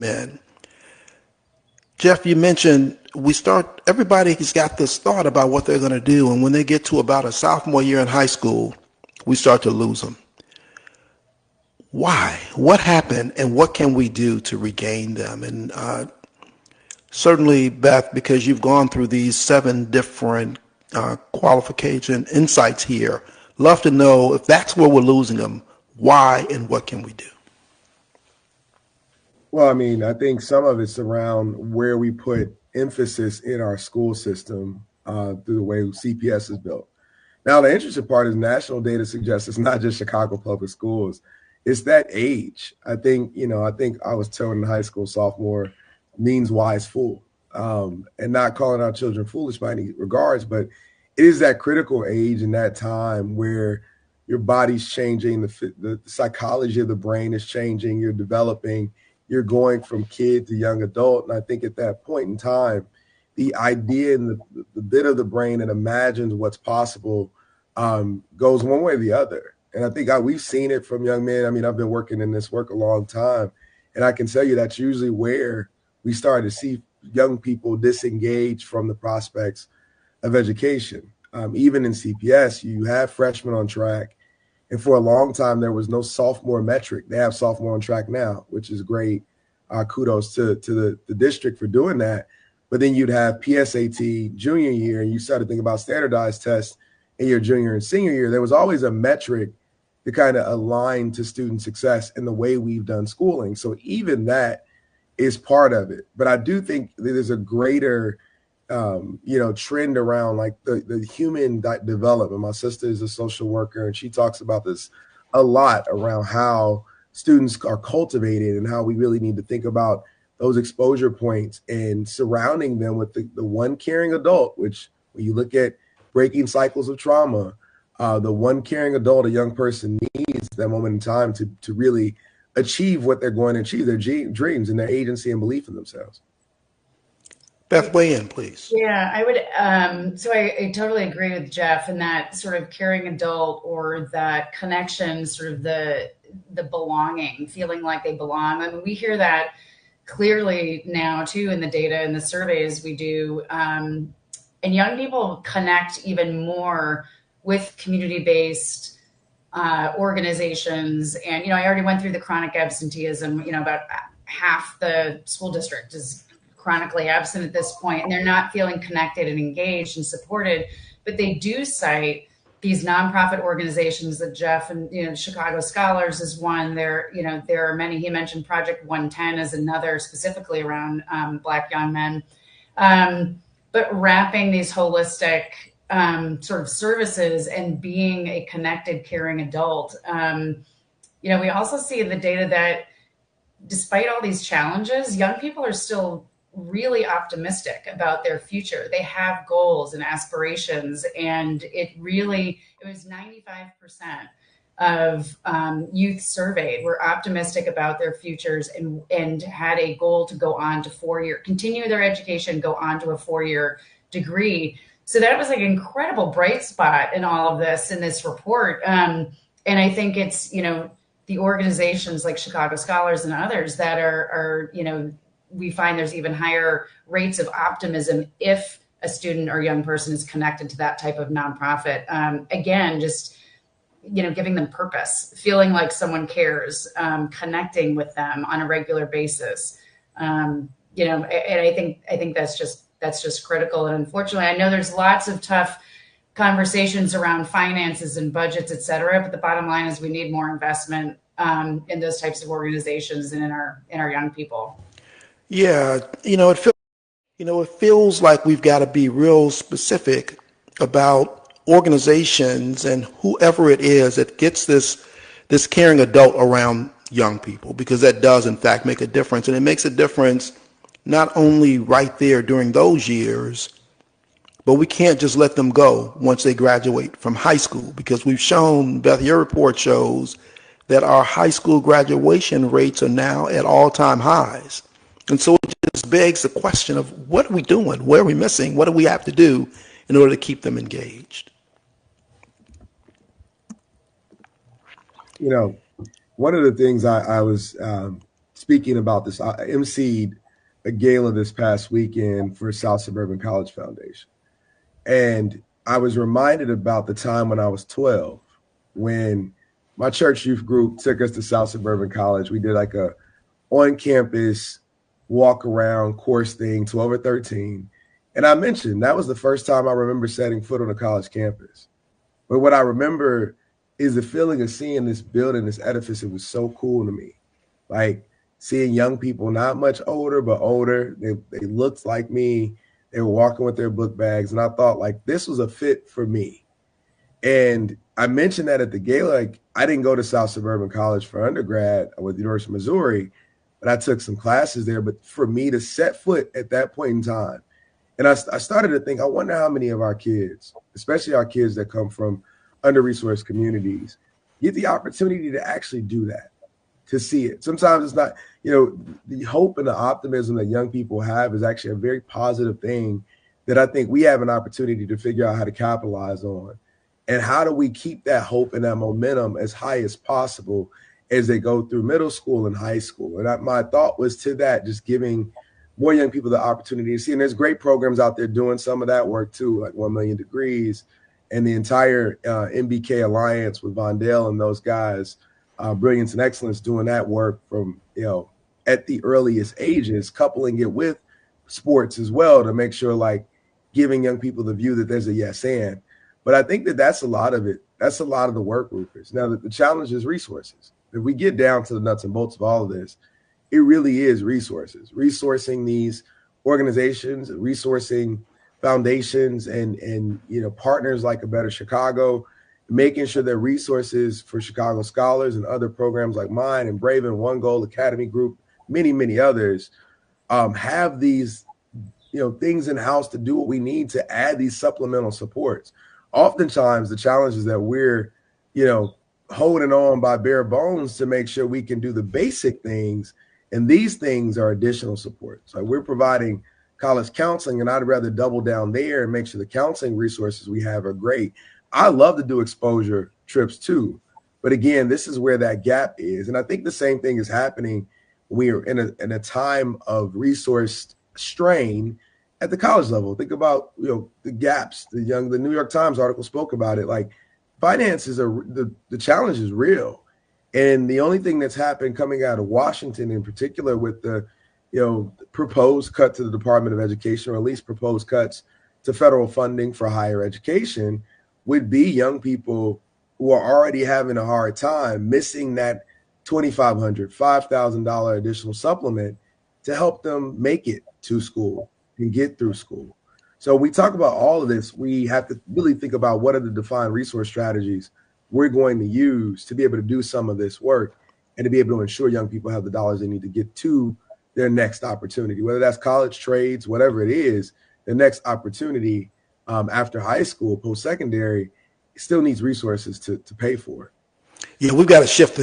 Man, Jeff, you mentioned everybody's got this thought about what they're going to do. And when they get to about a sophomore year in high school, we start to lose them. Why? What happened? And what can we do to regain them? And certainly, Beth, because you've gone through these 7 different qualification insights here, love to know if that's where we're losing them, why and what can we do? Well, I mean, I think some of it's around where we put emphasis in our school system through the way CPS is built. Now, the interesting part is national data suggests it's not just Chicago public schools. It's that age. I think I was told in high school sophomore means wise fool, and not calling our children foolish by any regards, but it is that critical age and that time where your body's changing, the psychology of the brain is changing, you're developing, you're going from kid to young adult. And I think at that point in time, the idea and the bit of the brain that imagines what's possible goes one way or the other. And I think we've seen it from young men. I mean, I've been working in this work a long time, and I can tell you that's usually where we start to see young people disengage from the prospects of education. Even in CPS, you have freshmen on track. And for a long time, there was no sophomore metric. They have sophomore on track now, which is great. Kudos to the district for doing that. But then you'd have PSAT junior year, and you start to think about standardized tests in your junior and senior year. There was always a metric to kind of align to student success in the way we've done schooling. So even that is part of it. But I do think that there's a greater trend around like the human development. My sister is a social worker, and she talks about this a lot around how students are cultivated and how we really need to think about those exposure points and surrounding them with the one caring adult, which when you look at breaking cycles of trauma, the one caring adult a young person needs that moment in time to really achieve what they're going to achieve, their dreams and their agency and belief in themselves. Beth, weigh in, please. Yeah, I would. So I totally agree with Jeff in that sort of caring adult or that connection, sort of the belonging, feeling like they belong. I mean, we hear that clearly now too in the data and the surveys we do. And young people connect even more with community-based organizations. And, I already went through the chronic absenteeism, about half the school district is chronically absent at this point, and they're not feeling connected and engaged and supported. But they do cite these nonprofit organizations that Jeff and Chicago Scholars is one. There are many. He mentioned Project 110 as another, specifically around Black young men. But wrapping these holistic sort of services and being a connected, caring adult. We also see in the data that despite all these challenges, young people are still really optimistic about their future. They have goals and aspirations, and it was 95% of youth surveyed were optimistic about their futures and had a goal to go on to continue their education, go on to a 4-year degree. So that was like an incredible bright spot in all of this in this report. And I think it's, the organizations like Chicago Scholars and others that are we find there's even higher rates of optimism if a student or young person is connected to that type of nonprofit. Again, just, giving them purpose, feeling like someone cares, connecting with them on a regular basis. And I think that's just critical. And unfortunately, I know there's lots of tough conversations around finances and budgets, et cetera, but the bottom line is we need more investment in those types of organizations and in our young people. Yeah, it feels like we've got to be real specific about organizations and whoever it is that gets this caring adult around young people, because that does in fact make a difference. And it makes a difference not only right there during those years, but we can't just let them go once they graduate from high school, because we've shown, Beth, your report shows that our high school graduation rates are now at all-time highs. And so it just begs the question of what are we doing? Where are we missing? What do we have to do in order to keep them engaged? One of the things I was speaking about this. I emceed a gala this past weekend for South Suburban College Foundation. And I was reminded about the time when I was 12, when my church youth group took us to South Suburban College. We did like a on-campus walk around course thing, 12 or 13. And I mentioned that was the first time I remember setting foot on a college campus. But what I remember is the feeling of seeing this building, this edifice. It was so cool to me. Like seeing young people, not much older, but older. They looked like me. They were walking with their book bags. And I thought, like, this was a fit for me. And I mentioned that at the gala. Like, I didn't go to South Suburban College for undergrad with the University of Missouri, but I took some classes there. But for me to set foot at that point in time, and I started to think, I wonder how many of our kids, especially our kids that come from under-resourced communities, get the opportunity to actually do that, to see it. Sometimes it's not, the hope and the optimism that young people have is actually a very positive thing that I think we have an opportunity to figure out how to capitalize on. And how do we keep that hope and that momentum as high as possible as they go through middle school and high school? And my thought was to that, just giving more young people the opportunity to see. And there's great programs out there doing some of that work too, like 1 Million Degrees and the entire MBK Alliance with Vondale and those guys, Brilliance and Excellence, doing that work from, at the earliest ages, coupling it with sports as well to make sure, like, giving young people the view that there's a yes and. But I think that's a lot of it. That's a lot of the work, Rufus. Now, the challenge is resources. If we get down to the nuts and bolts of all of this, it really is resources, resourcing these organizations, resourcing foundations and partners like A Better Chicago, making sure that resources for Chicago Scholars and other programs like mine and Braven, One Goal Academy Group, many, many others, have these things in house to do what we need to add these supplemental supports. Oftentimes, the challenge is that we're, holding on by bare bones to make sure we can do the basic things. And these things are additional support. So we're providing college counseling, and I'd rather double down there and make sure the counseling resources we have are great. I love to do exposure trips too. But again, this is where that gap is. And I think the same thing is happening when we are in a time of resource strain at the college level. Think about, the gaps. The New York Times article spoke about it. Like, finances are the challenge is real. And the only thing that's happened coming out of Washington in particular with the, proposed cut to the Department of Education, or at least proposed cuts to federal funding for higher education, would be young people who are already having a hard time missing that $2,500, $5,000 additional supplement to help them make it to school and get through school. So we talk about all of this. We have to really think about what are the defined resource strategies we're going to use to be able to do some of this work and to be able to ensure young people have the dollars they need to get to their next opportunity, whether that's college, trades, whatever it is. The next opportunity after high school, post-secondary, still needs resources to pay for. Yeah, we've got to shift